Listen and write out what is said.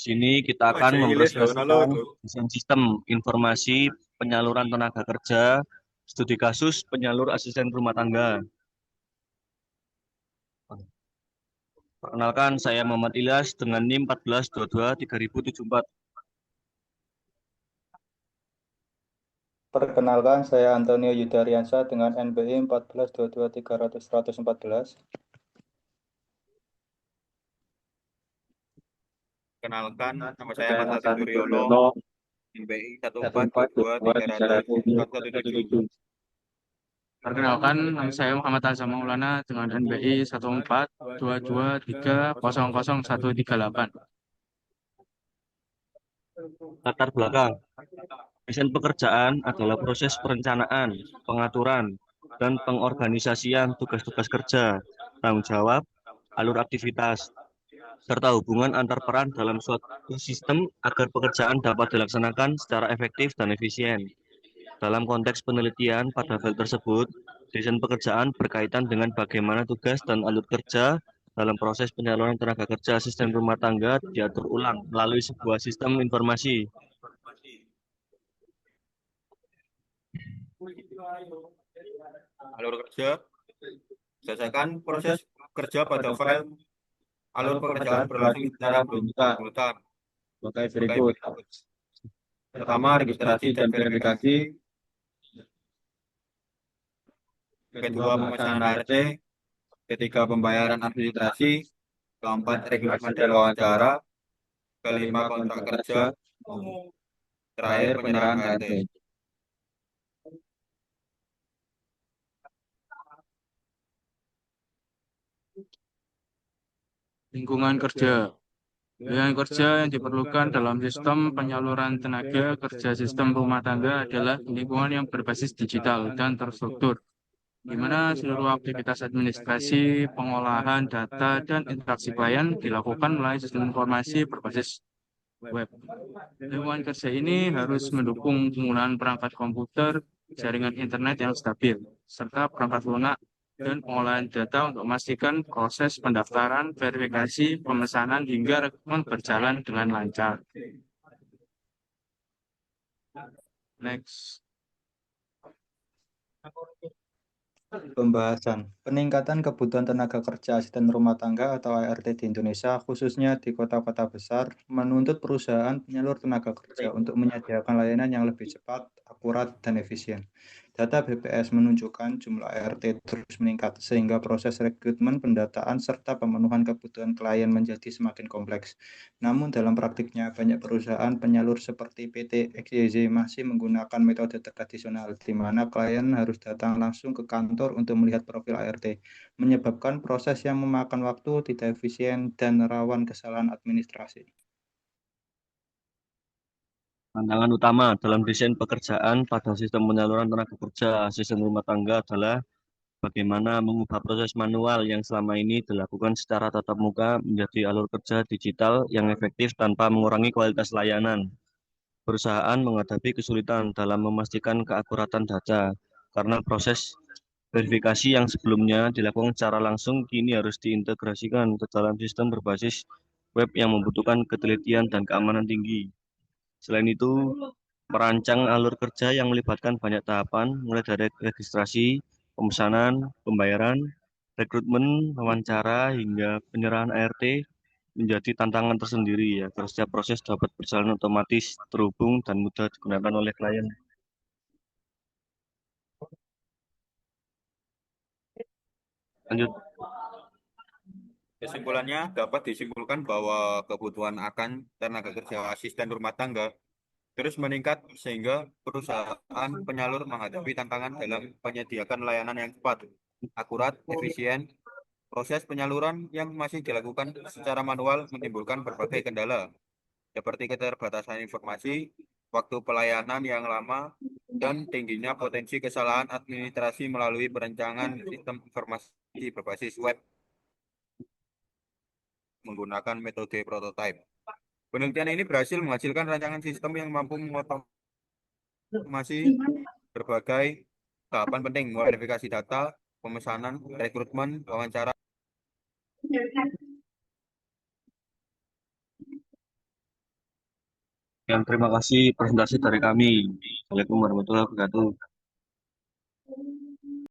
Sini kita akan Aja English gak mempresentasikan download loh. desain sistem informasi penyaluran tenaga kerja, studi kasus penyalur asisten rumah tangga. Perkenalkan, saya Muhammad Ilyas dengan NIM 14223074. Perkenalkan, saya Antonio Yudariansa dengan NBI 14223114. Kenalkan, nama saya Saya Mas Mas Adi Adi Duryono, Duryono, NBI satu empat dua dua tiga ratus 1422300 tujuh. Perkenalkan, nama saya Muhammad Azam Maulana dengan NBI 1422300138. Latar belakang, desain pekerjaan adalah proses perencanaan, pengaturan, dan pengorganisasian tugas-tugas kerja, tanggung jawab, alur aktivitas, serta hubungan antar peran dalam suatu sistem agar pekerjaan dapat dilaksanakan secara efektif dan efisien. Dalam konteks penelitian pada file tersebut, desain pekerjaan berkaitan dengan bagaimana tugas dan alur kerja dalam proses penyaluran tenaga kerja asisten rumah tangga diatur ulang melalui sebuah sistem informasi. Alur kerja, berdasarkan proses kerja pada file, alur pekerjaan berlangsung secara berurutan. Sebagai Sebagai berikut. berikut. Pertama, registrasi dan verifikasi. Kedua, pemesanan ART. Ketiga, pembayaran administrasi. Keempat, rekrutmen dan wawancara. Kelima, kontrak kerja. Terakhir, penyerahan ART. Lingkungan kerja. Lingkungan kerja yang diperlukan dalam sistem penyaluran tenaga kerja sistem rumah tangga adalah lingkungan yang berbasis digital dan terstruktur, di mana seluruh aktivitas administrasi, pengolahan data, dan interaksi klien dilakukan melalui sistem informasi berbasis web. Lingkungan kerja ini harus mendukung penggunaan perangkat komputer, jaringan internet yang stabil, serta perangkat lunak dan pengolahan data untuk memastikan proses pendaftaran, verifikasi, pemesanan, hingga rekrutmen berjalan dengan lancar. Next. Pembahasan peningkatan kebutuhan tenaga kerja asisten rumah tangga atau ART di Indonesia, khususnya di kota-kota besar, menuntut perusahaan penyalur tenaga kerja untuk menyediakan layanan yang lebih cepat, akurat, dan efisien. Data BPS menunjukkan jumlah ART terus meningkat, sehingga proses rekrutmen, pendataan, serta pemenuhan kebutuhan klien menjadi semakin kompleks. Namun dalam praktiknya, banyak perusahaan penyalur seperti PT XYZ masih menggunakan metode tradisional, di mana klien harus datang langsung ke kantor untuk melihat profil ART, menyebabkan proses yang memakan waktu, tidak efisien, dan rawan kesalahan administrasi. Tantangan utama dalam desain pekerjaan pada sistem penyaluran tenaga kerja asisten rumah tangga adalah bagaimana mengubah proses manual yang selama ini dilakukan secara tatap muka menjadi alur kerja digital yang efektif tanpa mengurangi kualitas layanan. Perusahaan menghadapi kesulitan dalam memastikan keakuratan data karena proses verifikasi yang sebelumnya dilakukan secara langsung kini harus diintegrasikan ke dalam sistem berbasis web yang membutuhkan ketelitian dan keamanan tinggi. Selain itu, merancang alur kerja yang melibatkan banyak tahapan, mulai dari registrasi, pemesanan, pembayaran, rekrutmen, wawancara, hingga penyerahan ART, menjadi tantangan tersendiri ya, agar setiap proses dapat berjalan otomatis, terhubung, dan mudah digunakan oleh klien. Lanjut. Kesimpulannya, dapat disimpulkan bahwa kebutuhan akan tenaga kerja asisten rumah tangga terus meningkat sehingga perusahaan penyalur menghadapi tantangan dalam menyediakan layanan yang cepat, akurat, efisien. Proses penyaluran yang masih dilakukan secara manual menimbulkan berbagai kendala, seperti keterbatasan informasi, waktu pelayanan yang lama, dan tingginya potensi kesalahan administrasi melalui perencanaan sistem informasi berbasis web menggunakan metode prototype. Penelitian ini berhasil menghasilkan rancangan sistem yang mampu mengotomasi berbagai tahapan penting, mulai verifikasi data, pemesanan, rekrutmen, wawancara, Yang terima kasih presentasi dari kami. Assalamualaikum warahmatullahi wabarakatuh.